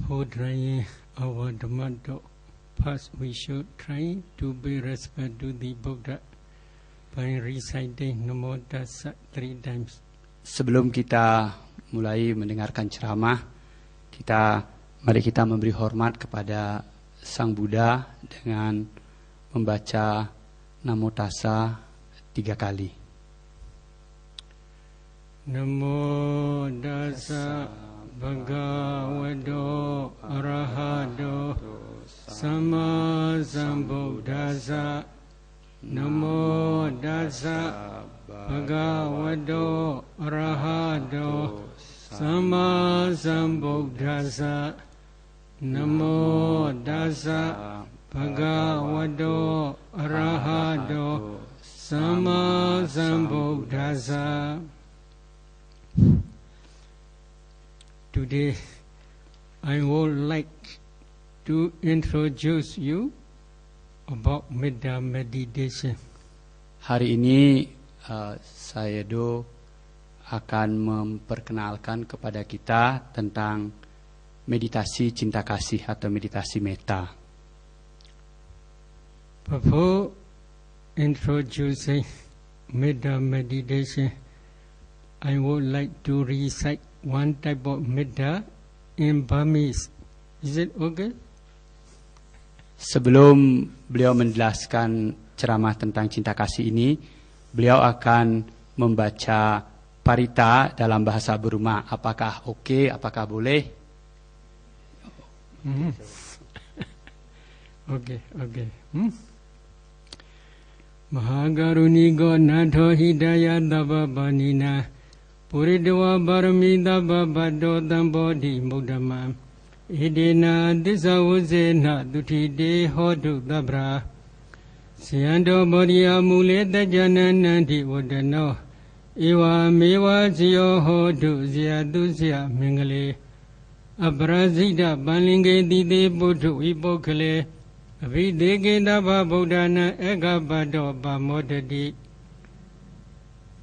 Before trying our Dhamma talk, first we should try to pay respect to the Buddha by reciting Namo Tassa 3 times. Sebelum kita mulai mendengarkan ceramah, mari kita memberi hormat kepada Sang Buddha dengan membaca Namo Tassa 3 kali. Namo Tassa Bhagavato Arahato Samma Sambuddhassa. Namo Tassa Bhagavato Arahato Samma Sambuddhassa. Namo Tassa Bhagavato Arahato Samma Sambuddhassa. Today, I would like to introduce you about Metta meditation. Hari ini saya akan memperkenalkan kepada kita tentang meditasi cinta kasih atau meditasi metta. Before introducing Metta meditation, I would like to recite one type of metta in Burmese. Is it okay? Sebelum beliau menjelaskan ceramah tentang cinta kasih ini, beliau akan membaca parita dalam bahasa Burma. Apakah oke? Apakah boleh? Okay. Mahagaruniko Natho Hidaya Dava Banina Puridwa Barami Dava Bado Dambodi Mudama Idina Disawuzena Dutide Hodu Dabra Siando Bodia Mule Dajananandi Wadano Iwa Mewa Zio Hodu Ziaduzia Mingale Abrazida Balinge Dide Budu Ibokale Videge Dava Bodana Egabado Bamodadi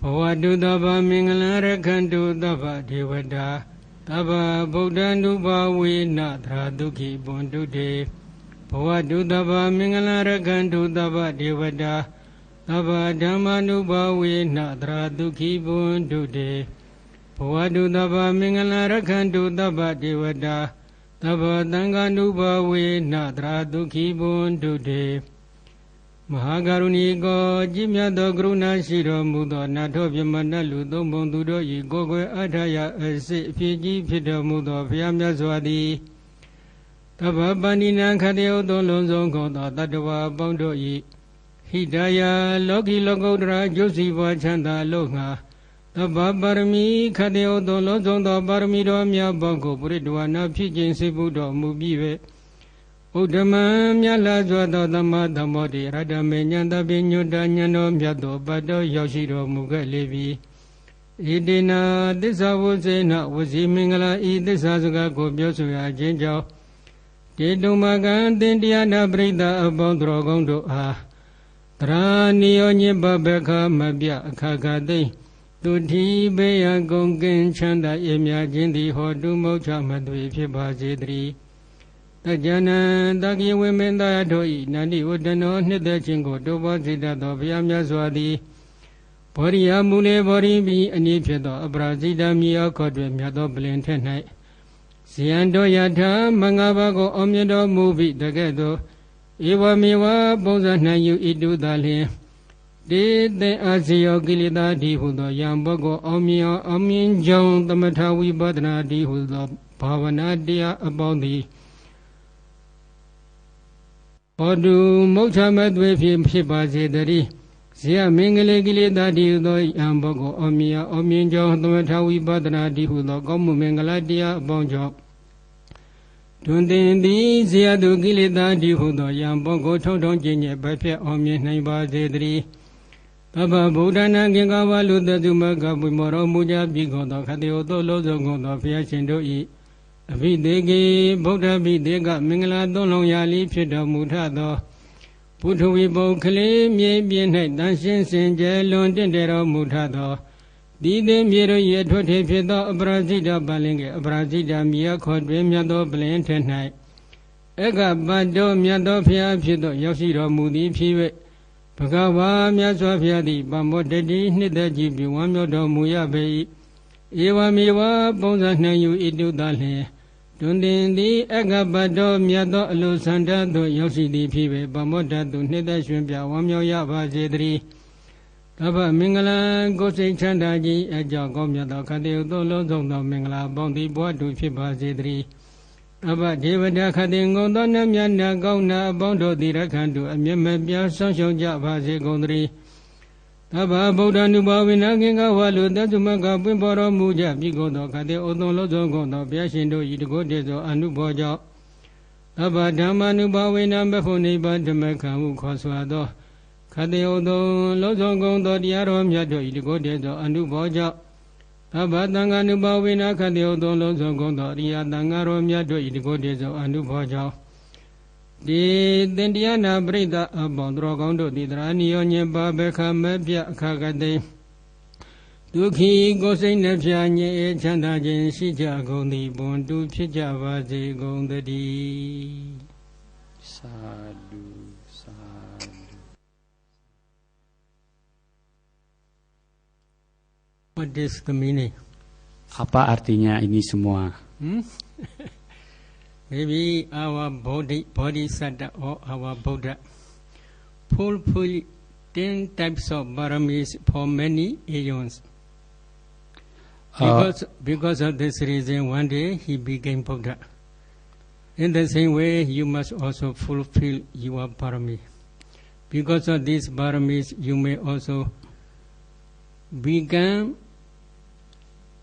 Pawadu Dava Mingala Rekandu Dava Devada Dava Bodanu Bawi Nadra Duki Bondude Pawadu Dava Mingala Rekandu Dava Devada Dava Damanu Bawi Nadra Duki Bondude Pawadu Dava Mingala Rekandu Dava Devada Dava Danganu Bawi Nadra Duki Bondude Mahagaruniko Jimyado Gruna Shiro Mudo Nato Vyamana Ludo Mondudo Yigogwe Adaya Ese Fiji Pida Mudo Vyamya Swadi Dava Banina Kadeo Dolonzon Koda Tadwa Bondo Yi Hidaya Loki Logodra Josiva Chanda Longa Dava Barmi Kadeo Dolonzon Da Barmi Domya Bongo Puridwana Pijin Sibudo Mubiwe Udama Myala Zwada Dhamma Dhammodi Radame Nyanda Binyuda Nyano Myado Bado Yoshiro Mugalevi Idina Disa Wuzena Wuzi Mingala Idisa Zuga Gobyosuya Jinjao Didumagan Dindiana Brida Abondro Gondo A Traniyo Nyiba Beka Mabya Kagade Dudhi Beya Gongin Chanda Yemya Jindi Hodu Mocha Madwi Phiba Zidri Tajana Dagi Women Doi Nandi Udano Nida Chingo Doba Zida Dobyamya Swadi Poria Mule Boribi Anipiado Abrazida Mia Kodwe Miado Blintenai Siando Yata Mangabago Omyedo Movie Dagedo Iwa Miwa Bozana Yu Idu Dali Did the Azio Gilida Di Hudo Yambogo Omia Omin Jong Tamatawi Badna Di Hudo Pavana Dia about the Odu Mocha Madwe Phiba Zedari Sia Mingale Gilida Di Hudo Yambogo Omia Omin Jong Tamatawi Badna Di Hudo Gomu Mingala Dia Bonjo Tundin Di Sia Du Gilida Di Hudo Yambogo Todon Jinye Bapia Omin Naiba Zedri Taba Budana Gingawa Luda Zumaga Bumoro Muja Bigodo Kadeo Dolo Zongodo Fiashindo E Avidegi Buddha Videga Mingala Dolong Yali Pida Mutado Putu Vibo Kle Mie Bien Danshin Sinje Londindero Mutado Di de miro ye thote phito aprasita palinge aprasita miya khodwe myato plin tenai. Eka bado myato phya phito yoshiro mudi phiwe. Bhagava myaswa phyati pamodati nitaji piwamyoto muya bei. Ewa mewa ponsa nayu itu dalhe. Dundin di eka bado myato alusanda to yoshidi phiwe pamodatu nitashun pya wamyoya bhajedri. Taba Mingala Gosei Chandaji Aja Gomyata Kade Dolo Zondo Mingala Bondi Bodu Fiba Zedri Taba Devada Kade Ngondo Namyana Gauna Bondo Dirakandu Amyamabia Sanshon Java Zegondri Taba Boda Nuba Winaginga Walu Dazumaka Pimboro Muja Bigodo Kade Odolo Zongondo Biashindo Yidigo Dezo Anuboja Taba Dama Nuba Winambafuni Badamaka Ukoswado Kade odo lozo gondo diaro myato idigo dezo anu boja. Taba tanga nuba wina kade odo lozo gondo diya tangaro myato idigo dezo anu boja. Di tendiana brida abondro gondo didra niyo nyemba beka mepya kakade. Dukhi gosei nepya nye chanda jen shija gondi bondu pija vaze gondadi. Sadu. What is the meaning? Apa artinya ini semua? Maybe our bodhisattva or our Buddha fulfill 10 types of paramis for many aeons. Because of this reason, one day he became Buddha. In the same way, you must also fulfill your parami. Because of these paramis, you may also become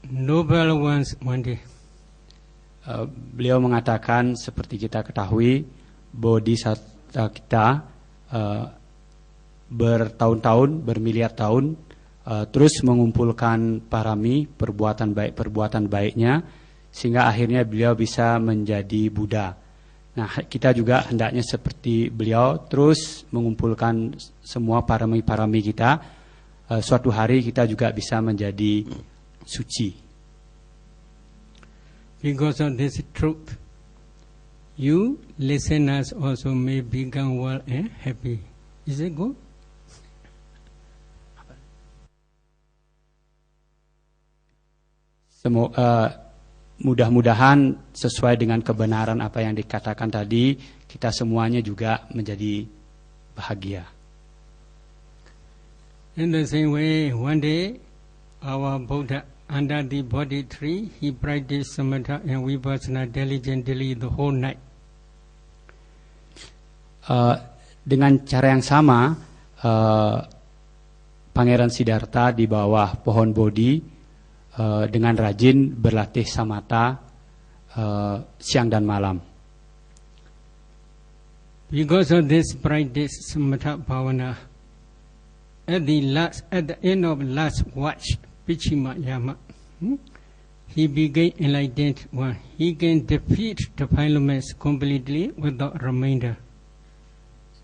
noble ones one day. Beliau mengatakan seperti kita ketahui bodhisattva kita bertahun-tahun, bermiliar tahun terus mengumpulkan parami, perbuatan baiknya sehingga akhirnya beliau bisa menjadi Buddha. Nah, kita juga hendaknya seperti beliau terus mengumpulkan semua parami-parami kita. Suatu hari kita juga bisa menjadi suci. Because of this truth, you listeners also may become well and happy. Is it good? Mudah-mudahan sesuai dengan kebenaran apa yang dikatakan tadi, kita semuanya juga menjadi bahagia. In the same way, one day, our Buddha, under the Bodhi tree, he practiced samatha and vipassana diligently the whole night. Dengan cara yang sama, Pangeran Siddhartha di bawah pohon Bodhi dengan rajin berlatih samatha siang dan malam. Because of this practice samatha bhavana, at the end of last watch, Pichima Yama, he became enlightened one. He can defeat the defilements completely without remainder.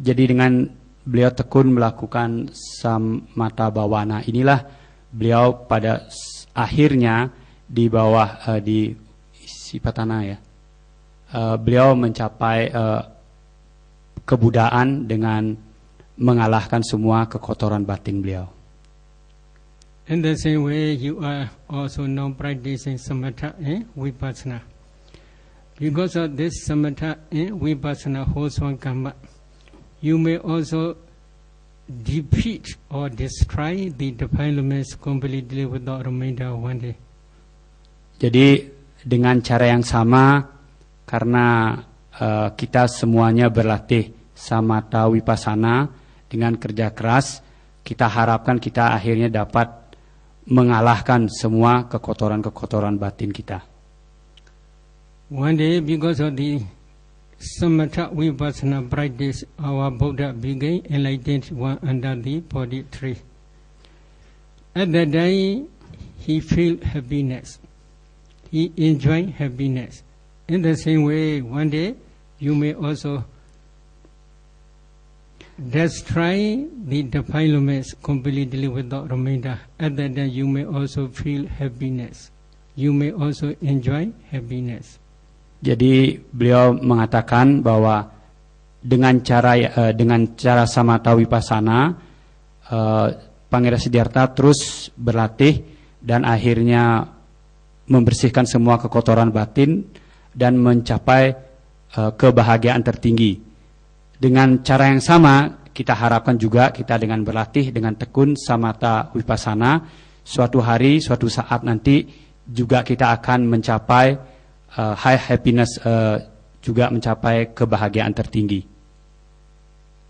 Jadi dengan beliau tekun melakukan samatha bhavana inilah beliau pada akhirnya di bawah di Sipatana ya, beliau mencapai kebudaan dengan mengalahkan semua kekotoran batin beliau. In the same way, you are also now practicing samatha and vipassana. Because of this samatha and vipassana wholesome karma, you may also defeat or destroy the defilements completely without remainder one day. Jadi dengan cara yang sama, karena kita semuanya berlatih samatha vipassana dengan kerja keras, kita harapkan kita akhirnya dapat mengalahkan semua kekotoran-kekotoran batin kita. One day, because of the samatha vipassana practice, our Buddha became enlightened one under the Bodhi tree. At that day, he felt happiness. He enjoyed happiness. In the same way, one day, you may also destroy the defilements completely without remainder. At that time you may also feel happiness. You may also enjoy happiness. Jadi beliau mengatakan bahwa dengan cara samatha vipassana, Pangeran Siddhartha terus berlatih dan akhirnya membersihkan semua kekotoran batin dan mencapai kebahagiaan tertinggi. Dengan cara yang sama kita harapkan juga kita dengan berlatih dengan tekun samatha vipassana, suatu hari, suatu saat nanti juga kita akan mencapai high happiness, juga mencapai kebahagiaan tertinggi.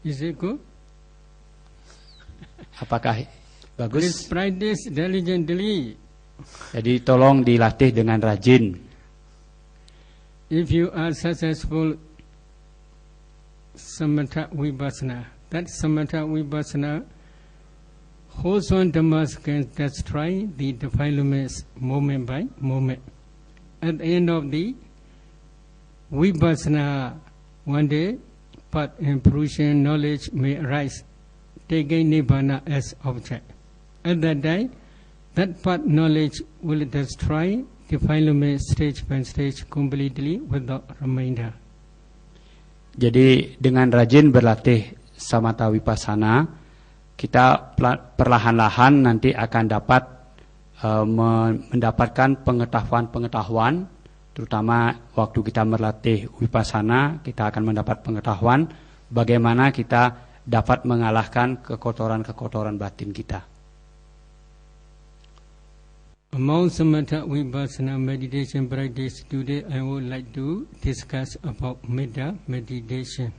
Is it good? Apakah bagus? Please practice diligently. Jadi tolong dilatih dengan rajin. If you are successful samatha vipassana, that samatha vipassana wholesome dhammas can destroy the defilements moment by moment. At the end of the vipassana, one day, path and fruition knowledge may arise, taking nibbana as object. At that time, that path knowledge will destroy defilements stage by stage completely without remainder. Jadi dengan rajin berlatih samatha vipassana, kita perlahan-lahan nanti akan dapat mendapatkan pengetahuan-pengetahuan, terutama waktu kita berlatih vipassana, kita akan mendapat pengetahuan bagaimana kita dapat mengalahkan kekotoran-kekotoran batin kita. Among samatha vipassana meditation practice today, I would like to discuss about metta meditation.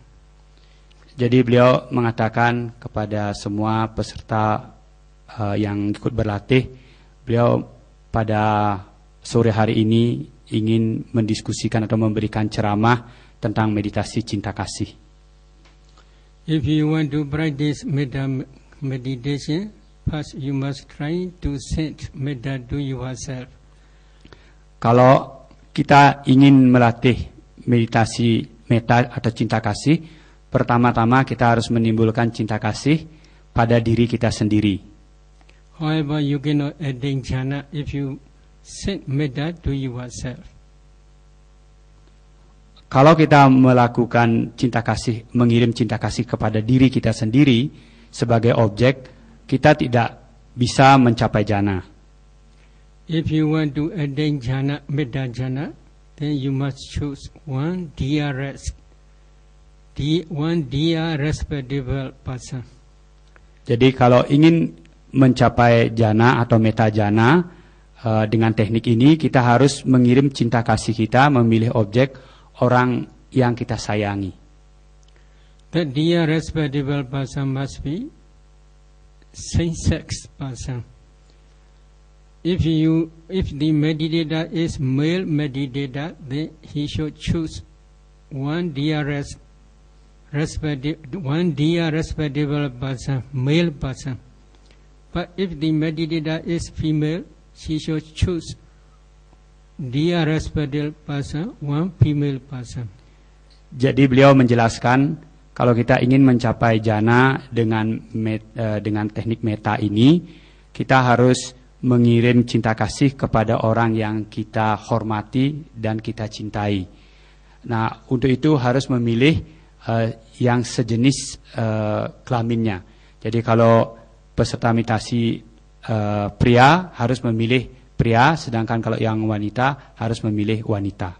Jadi beliau mengatakan kepada semua peserta yang ikut berlatih, beliau pada sore hari ini ingin mendiskusikan atau memberikan ceramah tentang meditasi cinta kasih. If you want to practice metta meditation, first you must try to send metta to yourself. Kalau kita ingin melatih meditasi metta atau cinta kasih, pertama-tama kita harus menimbulkan cinta kasih pada diri kita sendiri. However, you cannot attain jhana if you send metta to yourself. Kalau kita melakukan cinta kasih, mengirim cinta kasih kepada diri kita sendiri sebagai objek, kita tidak bisa mencapai jhana. If you want to attain jhana, metta jhana, then you must choose one dearest, one dear respectable person. Jadi kalau ingin mencapai jhana atau metta jhana dengan teknik ini, kita harus mengirim cinta kasih kita, memilih objek orang yang kita sayangi. The dear respectable person must be same-sex person. If the meditator is male meditator, then he should choose one dear respectable person, male person. But if the meditator is female, she should choose dear respectable person, one female person. Jadi beliau menjelaskan kalau kita ingin mencapai jhana dengan teknik metta ini, kita harus mengirim cinta kasih kepada orang yang kita hormati dan kita cintai. Nah, untuk itu harus memilih yang sejenis kelaminnya. Jadi kalau peserta meditasi pria harus memilih pria, sedangkan kalau yang wanita harus memilih wanita.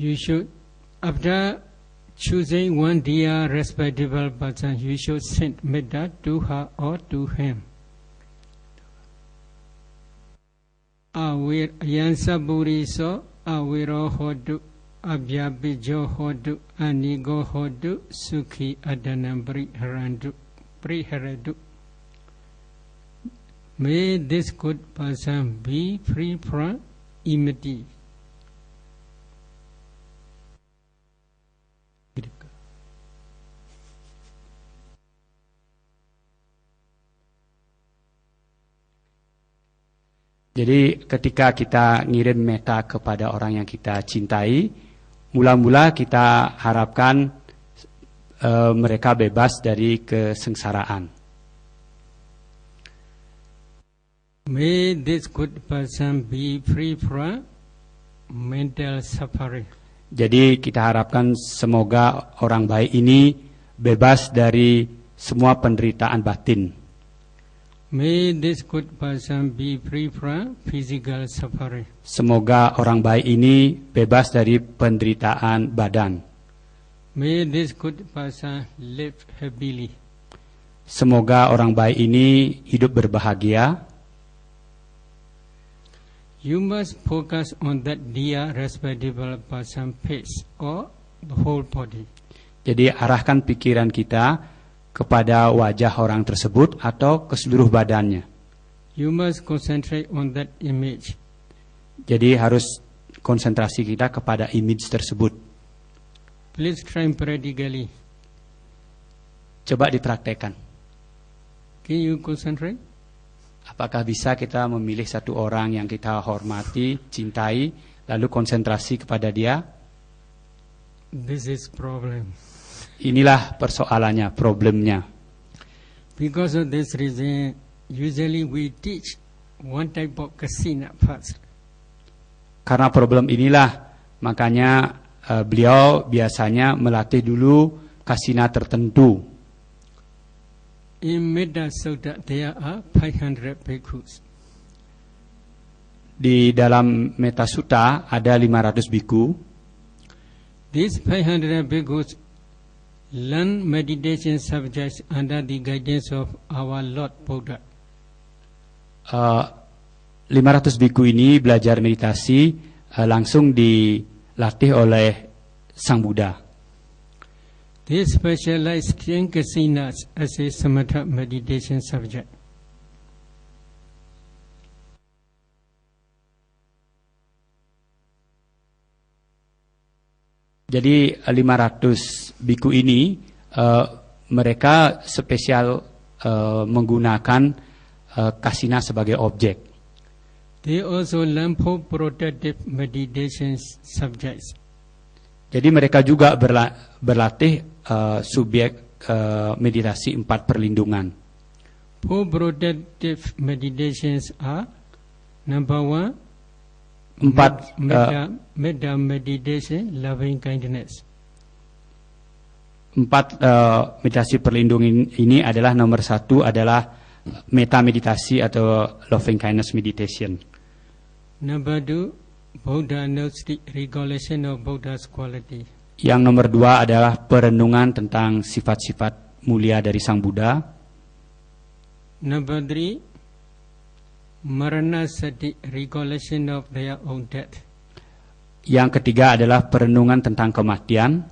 You should, after choosing one dear respectable person, you should send metta to her or to him. Awir yansa buriso awiro hodu abhyapijo hodu anigo hodu sukhi adanam priharadu. May this good person be free from enmity. Jadi ketika kita ngirim metta kepada orang yang kita cintai, mula-mula kita harapkan mereka bebas dari kesengsaraan. May this good person be free from mental suffering. Jadi kita harapkan semoga orang baik ini bebas dari semua penderitaan batin. May this good person be free from physical suffering. Semoga orang baik ini bebas dari penderitaan badan. May this good person live happily. Semoga orang baik ini hidup berbahagia. You must focus on that dear respectable person face or the whole body. Jadi arahkan pikiran kita kepada wajah orang tersebut atau ke seluruh badannya. You must concentrate on that image. Jadi harus konsentrasi kita kepada image tersebut. Please try practically. Coba dipraktekkan. Can you concentrate? Apakah bisa kita memilih satu orang yang kita hormati, cintai, lalu konsentrasi kepada dia? This is problem. Inilah persoalannya, problemnya. Because of this reason, usually we teach one type of kasina first. Karena problem inilah, makanya beliau biasanya melatih dulu kasina tertentu. In Metta Sutta, there are 500 bhikkhus. Di dalam Metta Sutta ada 500 biku. These 500 bhikkhus learn meditation subjects under the guidance of our Lord Buddha. 500 biku ini belajar meditasi langsung dilatih oleh Sang Buddha. They specialize in kasinas as a samatha meditation subject. Jadi 500 biku ini mereka spesial menggunakan kasina sebagai objek. They also learn for protective meditation subjects. Jadi mereka juga berlatih subjek meditasi 4 perlindungan. 4 protective meditations are: number 1, metta meditation, loving kindness. 4 meditasi perlindungan ini adalah nomor 1 adalah metta meditasi atau loving kindness meditation. Number 2, Buddha Gnostic, recollection of Buddha's quality. Yang nomor 2 adalah perenungan tentang sifat-sifat mulia dari Sang Buddha. Number 3, Maranasati, recollection of their own death. Yang ketiga adalah perenungan tentang kematian.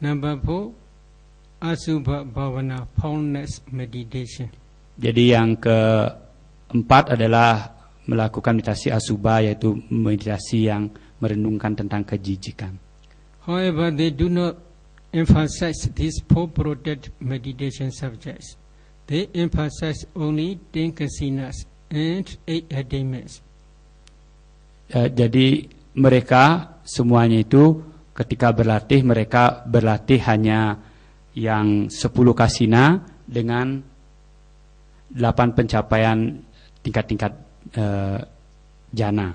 Number 4, Asubha Bhavana, foulness meditation. Jadi yang keempat adalah melakukan meditasi asubha, yaitu meditasi yang merenungkan tentang kejijikan. However, they do not emphasize these 4 protected meditation subjects. They emphasize only 10 kasinas and 8 attainments. Jadi mereka semuanya itu ketika berlatih, mereka berlatih hanya yang 10 kasina dengan 8 pencapaian tingkat-tingkat jana.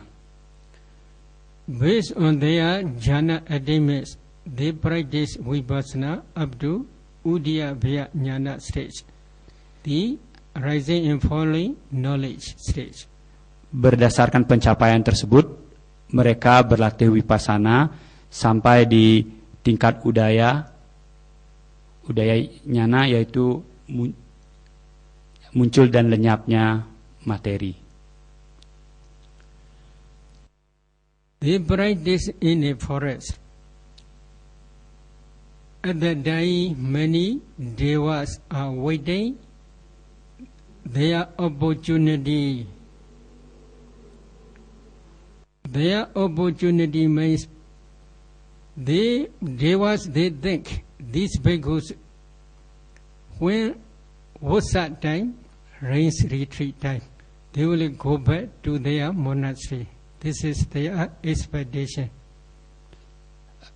Based on their jhana attainments, they practice vipassana up to Udiyabhya Jnana stage, the rising and falling knowledge stage. Berdasarkan pencapaian tersebut, mereka berlatih vipassana sampai di tingkat udaya jnana, yaitu muncul dan lenyapnya materi. They practice in a forest. At that day, many devas are waiting their opportunity. Their opportunity means they think these bhikkhus, when what's that time? Rains retreat time. They will go back to their monastery. This is their expectation.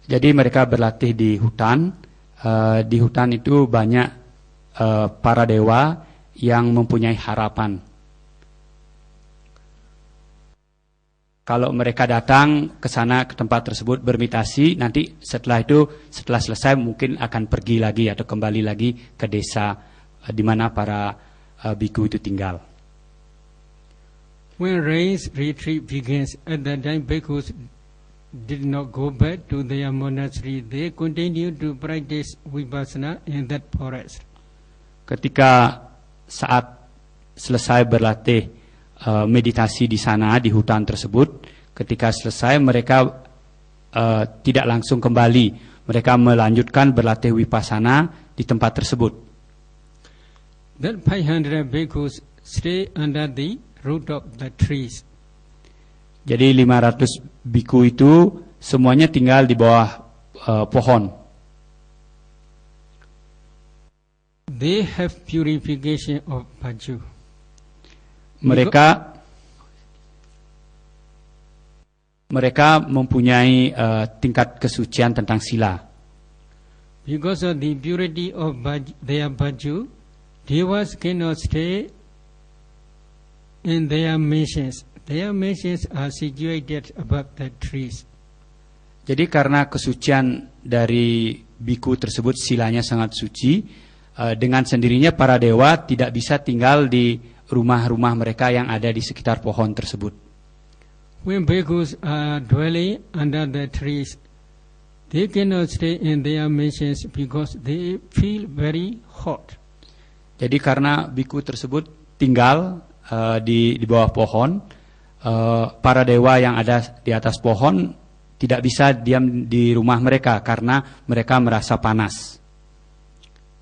Jadi mereka berlatih di hutan. Di hutan itu banyak para dewa yang mempunyai harapan. Kalau mereka datang ke sana, ke tempat tersebut bermeditasi, nanti setelah selesai mungkin akan pergi lagi atau kembali lagi ke desa di mana para biku itu tinggal. When rains retreat begins, at that time bhikkhus did not go back to their monastery. They continued to practice vipassana in that forest. Ketika saat selesai berlatih meditasi di sana, di hutan tersebut, ketika selesai mereka tidak langsung kembali, mereka melanjutkan berlatih vipassana di tempat tersebut. That 500 bhikkhus stay under the root of the trees. Jadi 500 biku itu semuanya tinggal di bawah pohon. They have purification of bhaju. Mereka mempunyai tingkat kesucian tentang sila. Because of the purity of their bhaju, devas cannot stay in their mansions. Their mansions are situated above the trees. Jadi karena kesucian dari biku tersebut, silanya sangat suci, dengan sendirinya para dewa tidak bisa tinggal di rumah-rumah mereka yang ada di sekitar pohon tersebut. When bhikkhus are dwelling under the trees, they cannot stay in their mansions because they feel very hot. Jadi karena biku tersebut tinggal di bawah pohon, para dewa yang ada di atas pohon tidak bisa diam di rumah mereka karena mereka merasa panas.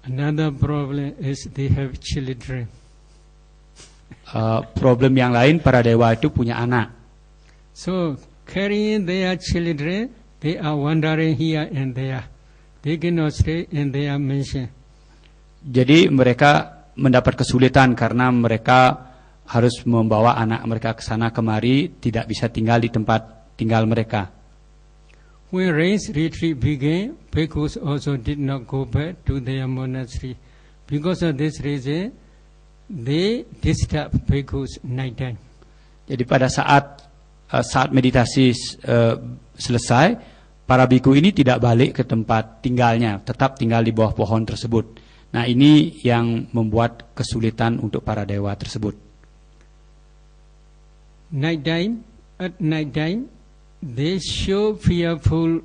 Another problem is they have children. Problem yang lain, para dewa itu punya anak. So carrying their children, they are wandering here and there. They cannot stay in their mansion. Jadi mereka mendapat kesulitan karena mereka harus membawa anak mereka ke sana kemari, tidak bisa tinggal di tempat tinggal mereka. When rains retreat began, bhikkhus also did not go back to their monastery. Because of this reason, they disturb bhikkhus night time. Jadi pada saat meditasi selesai, para biku ini tidak balik ke tempat tinggalnya, tetap tinggal di bawah pohon tersebut. Nah, ini yang membuat kesulitan untuk para dewa tersebut. At night time, they show fearful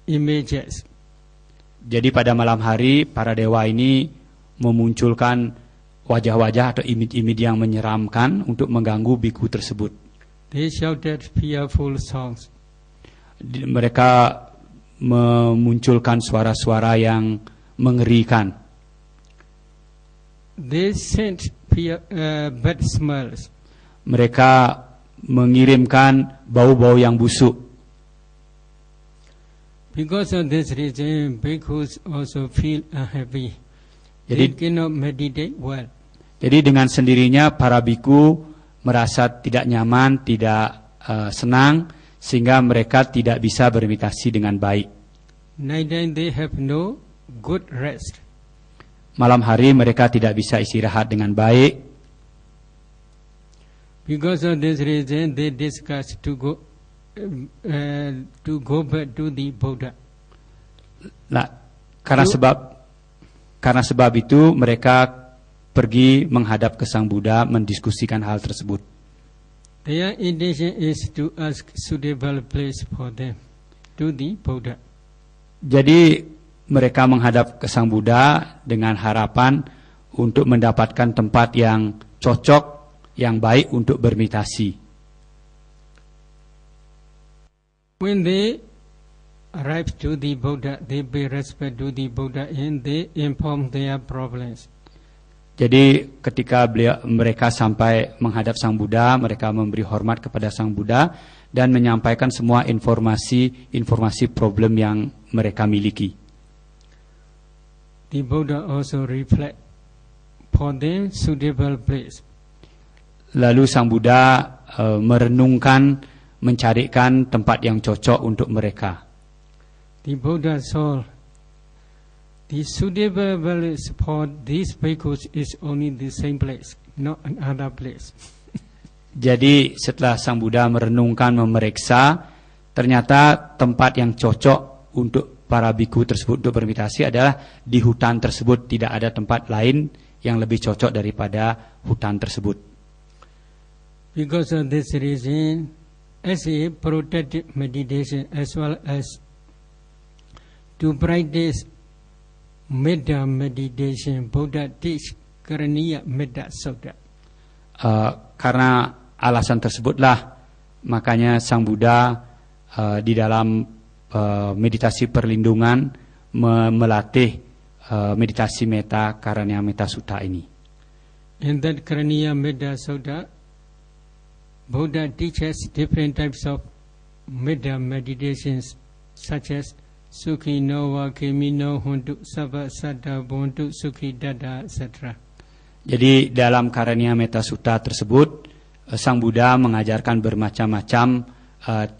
images. Jadi pada malam hari, para dewa ini memunculkan wajah-wajah atau image-image yang menyeramkan untuk mengganggu biku tersebut. They shouted fearful songs. Mereka memunculkan suara-suara yang mengerikan. They sent bad smells. Mereka mengirimkan bau-bau yang busuk. Because of this reason, bhikkhus also feel unhappy. They cannot meditate well. Jadi dengan sendirinya para biku merasa tidak nyaman, tidak senang, sehingga mereka tidak bisa bermeditasi dengan baik. Night time they have no good rest. Malam hari mereka tidak bisa istirahat dengan baik. Because of this reason, they discuss to go back to the Buddha. Nah, karena sebab itu mereka pergi menghadap ke Sang Buddha mendiskusikan hal tersebut. Their intention is to ask suitable place for them to the Buddha. Jadi mereka menghadap ke Sang Buddha dengan harapan untuk mendapatkan tempat yang cocok, yang baik untuk bermeditasi. When they arrive to the Buddha, they pay respect to the Buddha and they inform their problems. Jadi ketika mereka sampai menghadap Sang Buddha, mereka memberi hormat kepada Sang Buddha dan menyampaikan semua informasi problem yang mereka miliki. The Buddha also reflect for them suitable place. Lalu Sang Buddha merenungkan, mencarikan tempat yang cocok untuk mereka. the Buddha saw the suitable place for these bhikkhus is only the same place, not another place. Jadi setelah Sang Buddha merenungkan, memeriksa, ternyata tempat yang cocok untuk para bhikkhu tersebut untuk bermeditasi adalah di hutan tersebut. Tidak ada tempat lain yang lebih cocok daripada hutan tersebut. Because of this reason, as a protective meditation as well as to practice Metta meditation, Buddha teach Karaniya Metta Sutta. Karena alasan tersebutlah makanya Sang Buddha di dalam meditasi perlindungan melatih meditasi metta Karaniya Metta Sutta ini. In that Karaniya Metta Sutta, Buddha teaches different types of Metta meditations such as Sukhi no wa kemi no huntu sabba saddha buntu sukhi dada etc. Jadi dalam Karaniya Metta Sutta tersebut Sang Buddha mengajarkan bermacam-macam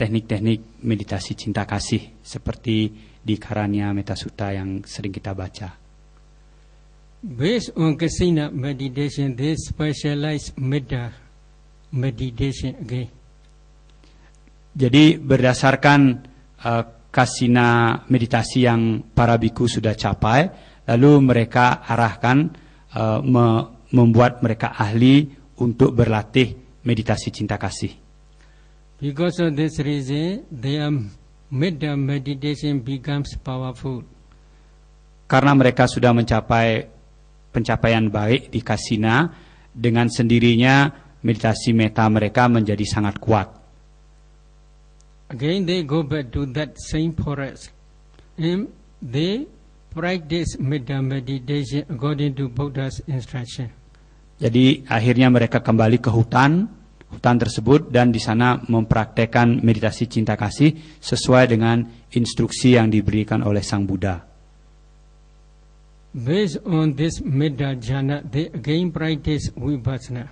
teknik-teknik meditasi cinta kasih seperti di Karaniya Metta Sutta yang sering kita baca. Based on Kasina meditation, they specialize Metta meditation again. Jadi berdasarkan kasina meditasi yang para bhikkhu sudah capai, lalu mereka arahkan membuat mereka ahli untuk berlatih meditasi cinta kasih. Because of this reason, their Metta meditation becomes powerful. Karena mereka sudah mencapai pencapaian baik di kasina, dengan sendirinya meditasi metta mereka menjadi sangat kuat. Again they go back to that same forest and they practice Metta meditation according to Buddha's instruction. Jadi akhirnya mereka kembali ke hutan tersebut dan di sana mempraktekkan meditasi cinta kasih sesuai dengan instruksi yang diberikan oleh Sang Buddha. Based on this Metta jhana, they again practice vipassana.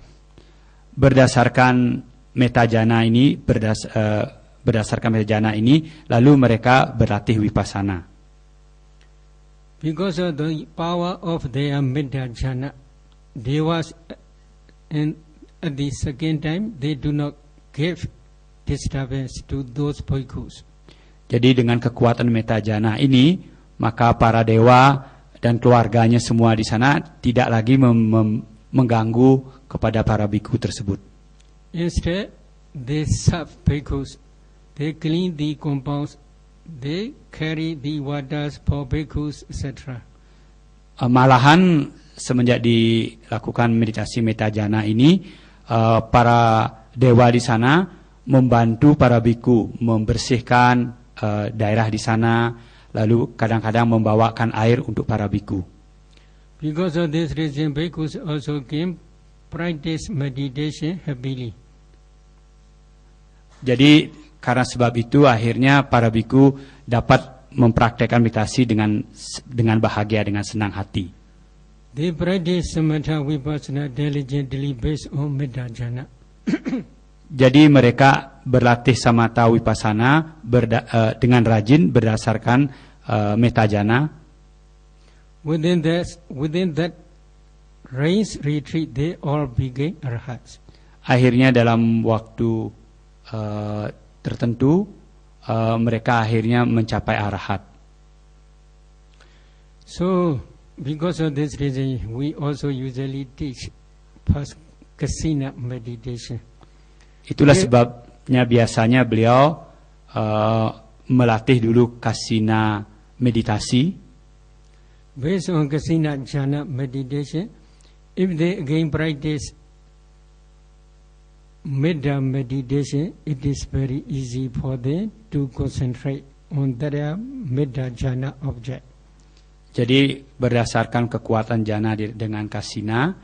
Berdasarkan Metta jhana ini, berdasarkan Metta jhana ini, lalu mereka berlatih vipassana. Because of the power of their Metta jhana, devas and at the second time they do not give disturbance to those bhikkhus. Jadi dengan kekuatan Metta jhana ini, maka para dewa dan keluarganya semua di sana tidak lagi mengganggu kepada para bhikkhu tersebut. Instead, they serve bhikkhus. They clean the compounds, they carry the waters for bhikkhus, etc. Malahan semenjak dilakukan meditasi Metta jhana ini, para dewa di sana membantu para bhikkhu membersihkan daerah di sana, lalu kadang-kadang membawakan air untuk para bhikkhu. Because of this reason, bhikkhus also can practice meditation happily. Jadi karena sebab itu akhirnya para bhikkhu dapat mempraktekkan meditasi dengan bahagia, dengan senang hati. They practice samatha vipassana diligently based on Metta jhana. Jadi mereka berlatih samatha vipassana dengan rajin berdasarkan Metta jhana. Within that rains retreat, they all became arhats. Akhirnya dalam waktu tertentu mereka akhirnya mencapai arahat. So because of this reason, we also usually teach first kasina meditation. Itulah sebabnya biasanya beliau melatih dulu kasina meditasi. Based on kasina jhana meditation, if they again practice Metta meditation, it is very easy for them to concentrate on their Metta jhana object. Jadi berdasarkan kekuatan jhana dengan kasina,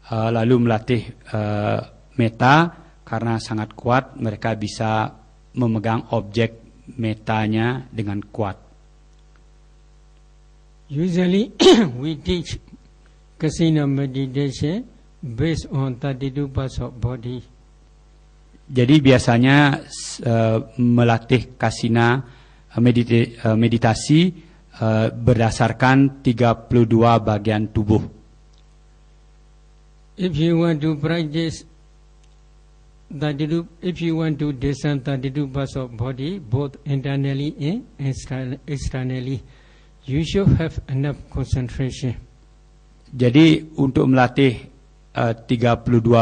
lalu melatih metta, karena sangat kuat mereka bisa memegang objek mettanya dengan kuat. Usually we teach kasina meditation based on 32 parts of body. Jadi biasanya melatih kasina meditasi berdasarkan 32 bagian tubuh. If you want to practice if you want to descend 32 parts of body, both internally and externally, you should have enough concentration. Jadi untuk melatih 32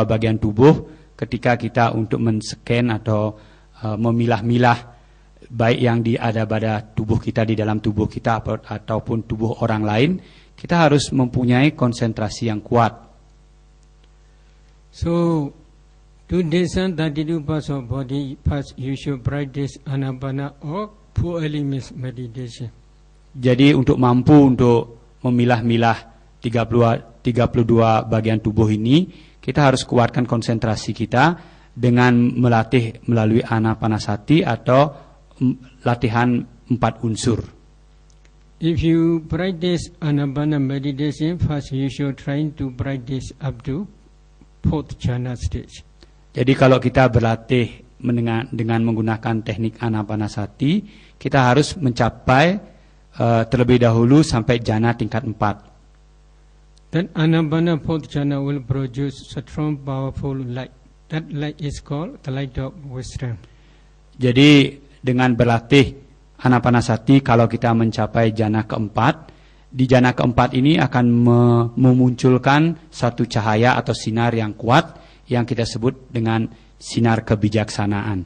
bagian tubuh, ketika kita untuk men-scan atau memilah-milah baik yang ada pada tubuh kita, di dalam tubuh kita ataupun tubuh orang lain, kita harus mempunyai konsentrasi yang kuat. So, to descend 32 parts of body, first you should practice Anapana or Four Elements meditation. Jadi untuk mampu untuk memilah-milah 32 bagian tubuh ini, kita harus kuatkan konsentrasi kita dengan melatih melalui Anapanasati atau latihan 4 unsur. If you practice Anapana meditation, first you should try to practice up to 4th jhana stage. Jadi kalau kita berlatih dengan menggunakan teknik Anapanasati, kita harus mencapai terlebih dahulu sampai jhana tingkat 4. Then Anapana 4th jhana will produce strong, powerful light. That light is called the light of wisdom. Jadi dengan berlatih Anapanasati, kalau kita mencapai jhana keempat, di jhana keempat ini akan memunculkan satu cahaya atau sinar yang kuat yang kita sebut dengan sinar kebijaksanaan.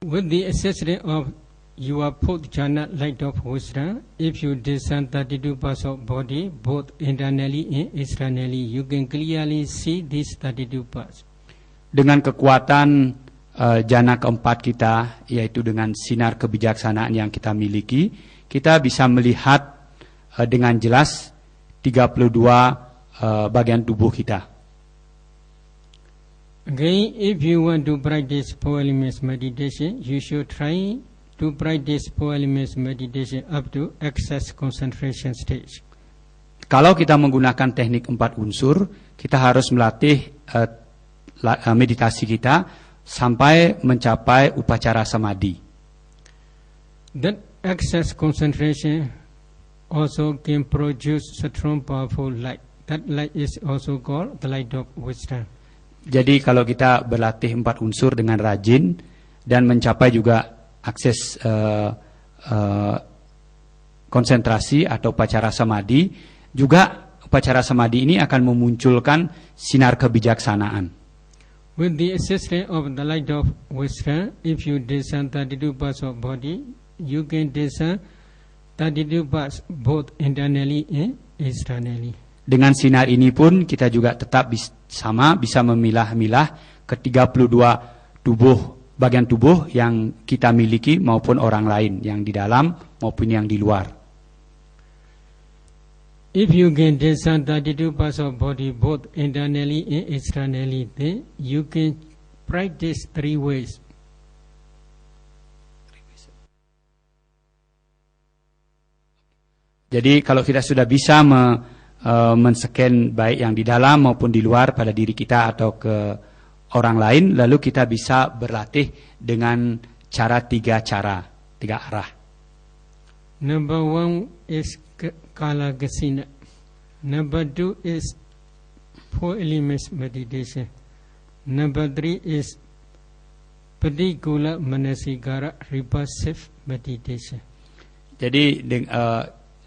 With the assistance of your 4th jhana light of wisdom, if you descend 32 parts of body, both internally and externally, you can clearly see these 32 parts. Dengan kekuatan jhana keempat kita, yaitu dengan sinar kebijaksanaan yang kita miliki, kita bisa melihat dengan jelas 32 bagian tubuh kita. Again, if you want to practice Four Elements meditation, you should try to practice Four Elements meditation up to access concentration stage. Kalau kita menggunakan teknik 4 unsur, kita harus melatih meditasi kita sampai mencapai upacara samadhi. That access concentration also can produce strong, powerful light. That light is also called the light of wisdom. Jadi kalau kita berlatih 4 unsur dengan rajin dan mencapai juga akses konsentrasi atau upacara samadhi, juga upacara samadhi ini akan memunculkan sinar kebijaksanaan. With the assistance of the light of wisdom, if you descend 32 parts of body, you can descend 32 parts both internally and externally. Dengan sinar ini pun kita juga tetap bisa memilah-milah ke 32 bagian tubuh yang kita miliki maupun orang lain, yang di dalam maupun yang di luar. If you can descend 32 parts of body both internally and externally, then you can practice 3 ways. Jadi kalau kita sudah bisa men-scan baik yang di dalam maupun di luar pada diri kita atau ke orang lain, lalu kita bisa berlatih dengan cara 3 arah. Number 1 is Kala Gasina. Number 2 is Four Elements meditation. Number 3 is Patigula Manasikara Repulsive meditation. Jadi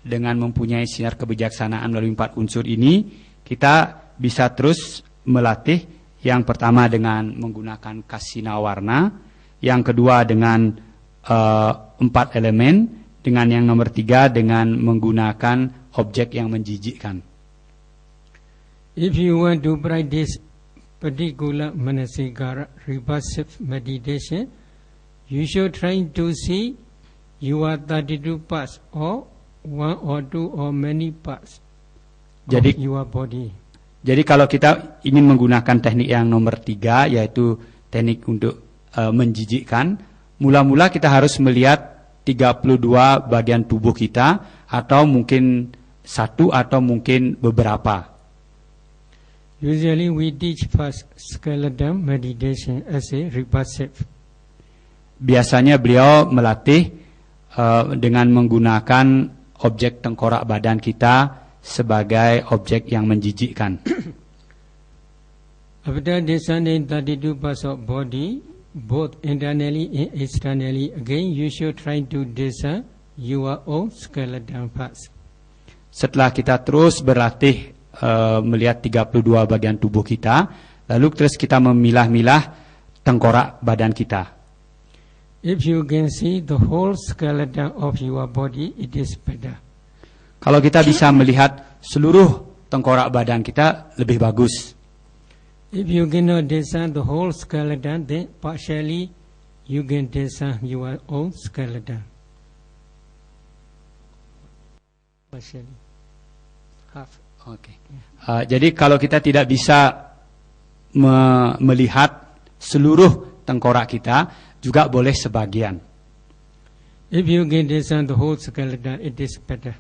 dengan mempunyai sinar kebijaksanaan melalui 4 unsur ini, kita bisa terus melatih. Yang pertama dengan menggunakan kasina warna, yang kedua dengan 4 elemen, dengan yang nomor 3 dengan menggunakan objek yang menjijikkan. If you want to practice Patigula Manasikara Repulsive meditation, you should try to see your 32 parts or 1 or 2 or many parts of your body. Jadi kalau kita ingin menggunakan teknik yang nomor 3, yaitu teknik untuk menjijikkan, mula-mula kita harus melihat 32 bagian tubuh kita, atau mungkin 1 atau mungkin beberapa. Usually we teach first skeleton meditation as a repulsive. biasanya beliau melatih dengan menggunakan objek tengkorak badan kita sebagai objek yang menjijikkan. After descending 32 parts of body, both internally and externally, again you should try to descend your own skeleton parts. Setelah kita terus berlatih melihat 32 bagian tubuh kita, lalu terus kita memilah-milah tengkorak badan kita. If you can see the whole skeleton of your body, it is better. Kalau kita bisa melihat seluruh tengkorak badan kita, lebih bagus. If you cannot descend the whole skeleton, then partially you can descend your own skeleton. Partially. Half. Oke. Jadi kalau kita tidak bisa melihat seluruh tengkorak kita, juga boleh sebagian. If you can descend the whole skeleton, it is better.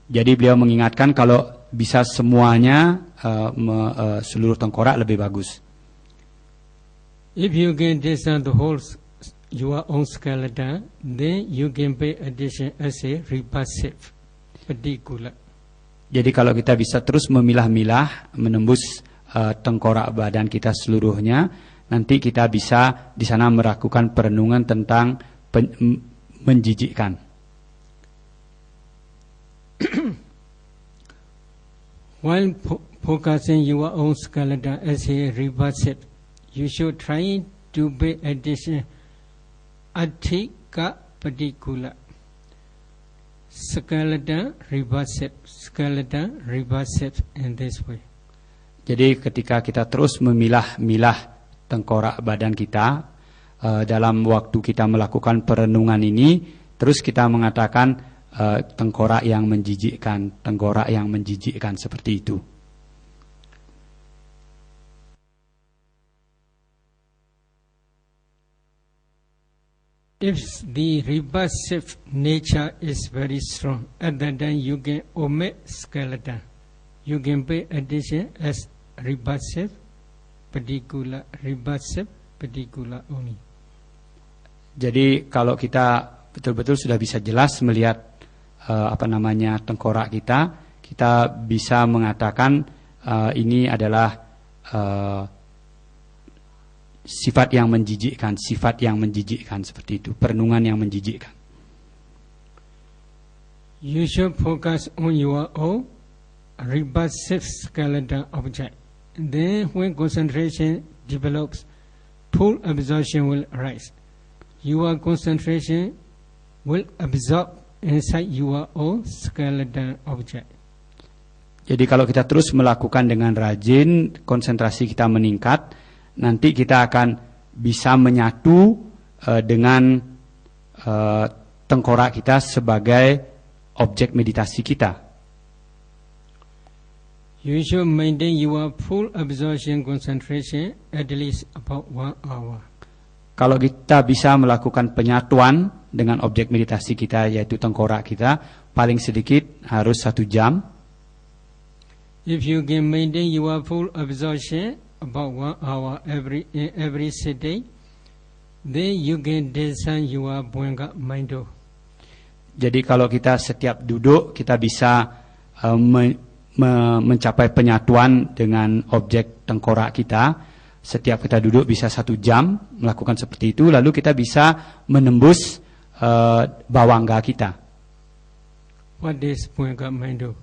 Jadi beliau mengingatkan kalau bisa semuanya seluruh tengkorak lebih bagus. If you can descend the whole your own skeleton, then you can pay attention as a repulsive particular. Jadi kalau kita bisa terus memilah-milah, menembus tengkorak badan kita seluruhnya, nanti kita bisa di sana melakukan perenungan tentang menjijikkan. While focusing your own skeleton as a repulsive, you should try to pay attention atika particular. Skeleton repulsive in this way. Jadi ketika kita terus memilah-milah tengkorak badan kita, dalam waktu kita melakukan perenungan ini, terus kita mengatakan tengkorak yang menjijikkan seperti itu. If the repulsive nature is very strong, at that time you can omit skeleton. You can pay attention as repulsive particular only. Jadi kalau kita betul-betul sudah bisa jelas melihat tengkorak kita bisa mengatakan ini adalah sifat yang menjijikkan seperti itu, perenungan yang menjijikkan. You should focus on your own repulsive skeleton object. Then when concentration develops, full absorption will arise. Your concentration will absorb inside your own skeleton object. Jadi kalau kita terus melakukan dengan rajin, konsentrasi kita meningkat, nanti kita akan bisa menyatu dengan tengkorak kita sebagai objek meditasi kita. You should maintain your full absorption concentration at least about 1 hour. Kalau kita bisa melakukan penyatuan dengan objek meditasi kita, yaitu tengkorak kita, paling sedikit harus 1 jam. If you can maintain your full absorption about 1 hour every sitting, then you can descend your Bhuanga Mindo. Jadi kalau kita setiap duduk kita bisa mencapai penyatuan dengan objek tengkorak kita. Setiap kita duduk bisa 1 jam melakukan seperti itu, lalu kita bisa menembus bawangga kita. What is Bhuanga Mindo?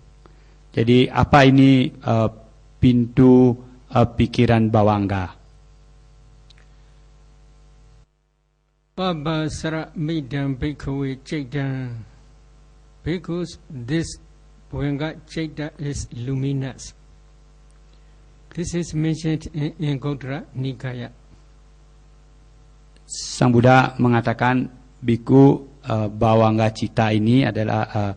Jadi apa ini pintu pikiran bawangga? Pabasara midam bhikkhu chaitang. Because this Bhuanga chaita is luminous. This is mentioned in Anguttara Nikaya. Sang Buddha mengatakan biku bawangga cita ini adalah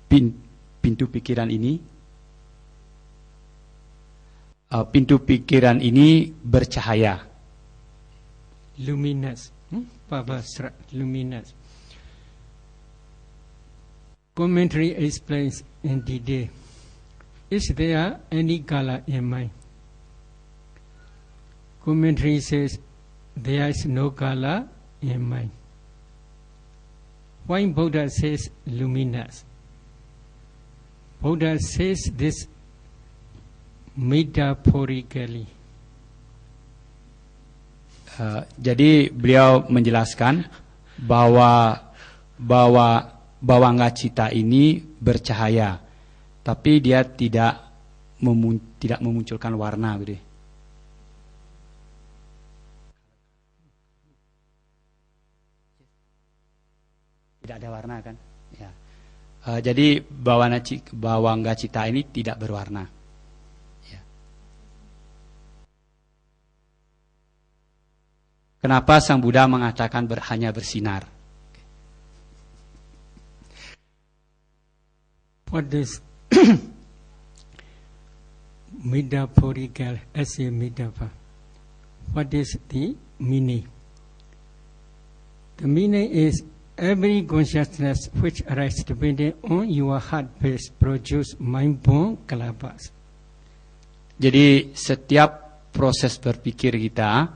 pintu pikiran ini. Pintu pikiran ini bercahaya. Luminous. Pavasra, luminous. Commentary explains in detail. Is there any color in mind? Commentary says, there is no color in mind. Why Buddha says luminous? Buddha says this metaphorically. Jadi beliau menjelaskan bahwa bawangga cita ini bercahaya, tapi dia tidak memunculkan warna, gitu. Tidak ada warna kan? Ya. Jadi bawangga cita ini tidak berwarna. Ya. Kenapa Sang Buddha mengatakan hanya bersinar? What is metaphorical as a metaphor? What is the meaning? The meaning is every consciousness which arises depending on your heart base produce mind-born kalabas. Jadi setiap proses berpikir kita,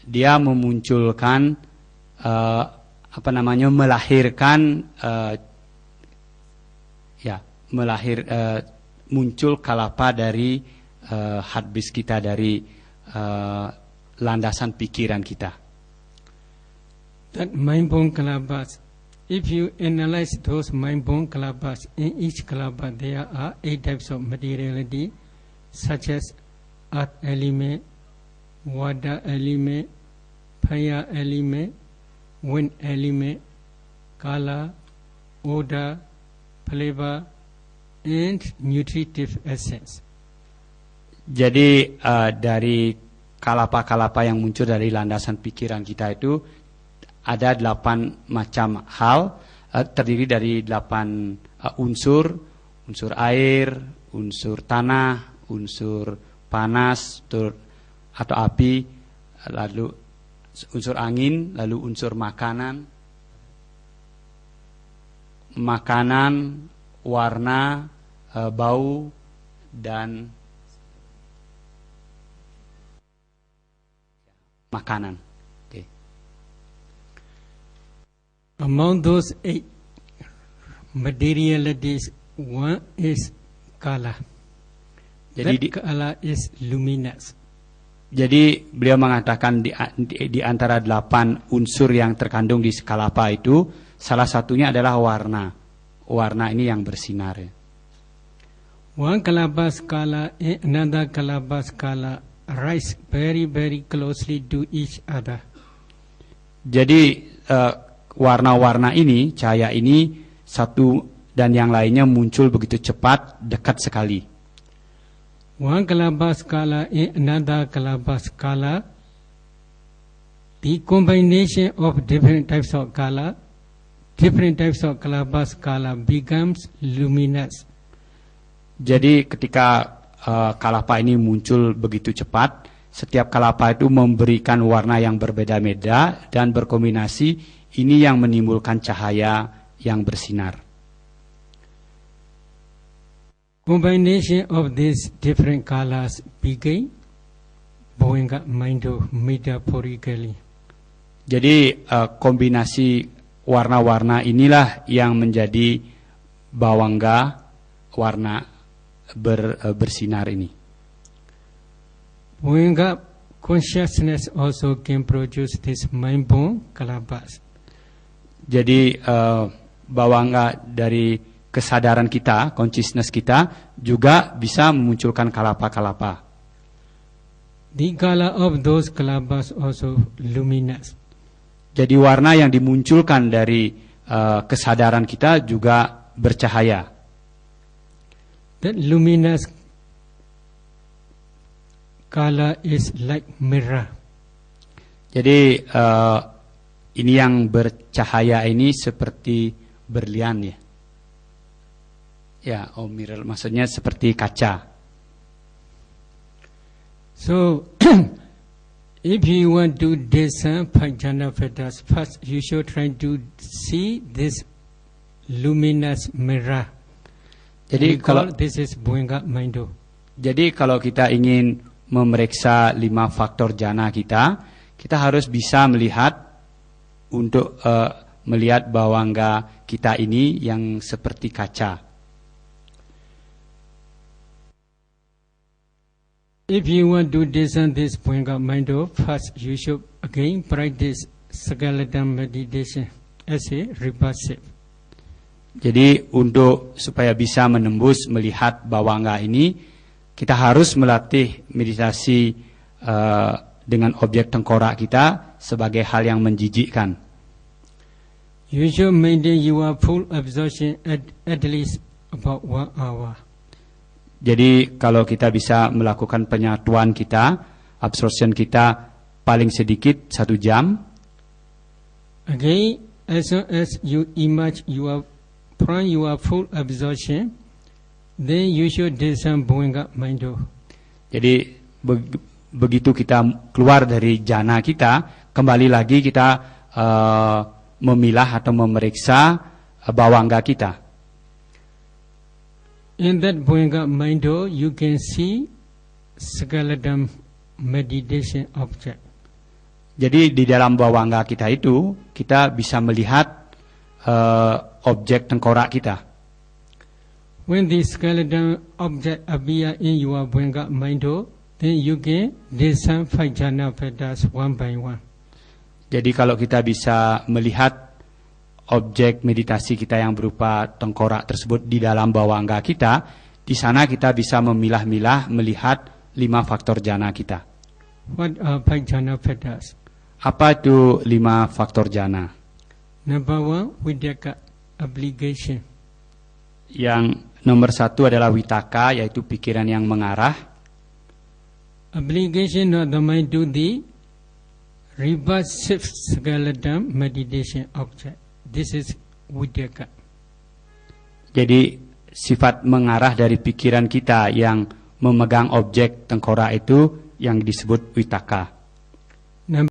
dia memunculkan melahirkan muncul kalapa dari heart base kita, dari landasan pikiran kita. That mind-born kalabas, if you analyze those mind-born kalabas, in each kalaba there are 8 types of materiality, such as earth element, water element, fire element, wind element, color, odor, flavor, and nutritive essence. Jadi dari kalapa-kalapa yang muncul dari landasan pikiran kita itu ada 8 macam hal, terdiri dari 8 unsur air, unsur tanah, unsur panas atau api, lalu unsur angin, lalu unsur makanan, warna, bau, dan makanan. Among those 8 materialities, one is color. That color is luminous. Jadi beliau mengatakan di antara 8 unsur yang terkandung di kalapa itu, salah satunya adalah warna. Warna ini yang bersinar. One kalapa's color and another kalapa's color rise very, very closely to each other. Jadi warna-warna ini, cahaya ini, satu dan yang lainnya muncul begitu cepat, dekat sekali. One kalapa's color and another kalapa's color, the combination of different types of color, different types of kalapa's color becomes luminous. Jadi ketika kalapa ini muncul begitu cepat, setiap kalapa itu memberikan warna yang berbeda-beda dan berkombinasi. Ini yang menimbulkan cahaya yang bersinar. Combination of these different colors begin Bhavanga Mindo metaphorically. Jadi kombinasi warna-warna inilah yang menjadi bawangga, warna bersinar ini. Bhavanga consciousness also can produce this mind-born kalabas. Jadi bawangga dari kesadaran kita, consciousness kita juga bisa memunculkan kalapa-kalapa. The color of those kalabas also luminous. Jadi warna yang dimunculkan dari kesadaran kita juga bercahaya. That luminous color is like mirror. Jadi ini yang bercahaya ini seperti berlian ya. Ya, mirror maksudnya seperti kaca. So, if you want to discern Pajana Vedas, first you should try to see this luminous mirror. Jadi kalau this is Bhavanga Mindo. Jadi kalau kita ingin memeriksa 5 faktor jana kita kita harus bisa melihat untuk melihat bawangga kita ini yang seperti kaca. If you want to discern this bhavanga mind, first you should again practice skeleton meditation as a reversive. Jadi untuk supaya bisa menembus melihat bawangga ini, kita harus melatih meditasi dengan objek tengkorak kita sebagai hal yang menjijikkan. You should maintain your full absorption at least about 1 hour. Jadi kalau kita bisa melakukan penyatuan kita, absorption kita paling sedikit 1 jam. Again, as soon as you emerge your full absorption, then you should discern bhavanga mind. Jadi begitu kita keluar dari jana kita, kembali lagi kita memilah atau memeriksa bawangga kita. In that bhavanga mind, you can see skeleton meditation object. Jadi di dalam bawangga kita itu, kita bisa melihat objek tengkorak kita. When the skeleton object appear in your bhavanga mind, then you can discern 5 jhana factors one by one. Jadi kalau kita bisa melihat objek meditasi kita yang berupa tengkorak tersebut di dalam bawangga kita, di sana kita bisa memilah-milah melihat 5 faktor jana kita. What are 5 jhana factors? Apa itu 5 faktor jana? Number 1, vidyaka, obligation. Yang nomor 1 adalah vitaka, yaitu pikiran yang mengarah. Obligation of the mind to the reversive skeleton meditation object. This is vidyaka. Jadi sifat mengarah dari pikiran kita yang memegang objek tengkorak itu yang disebut vitaka.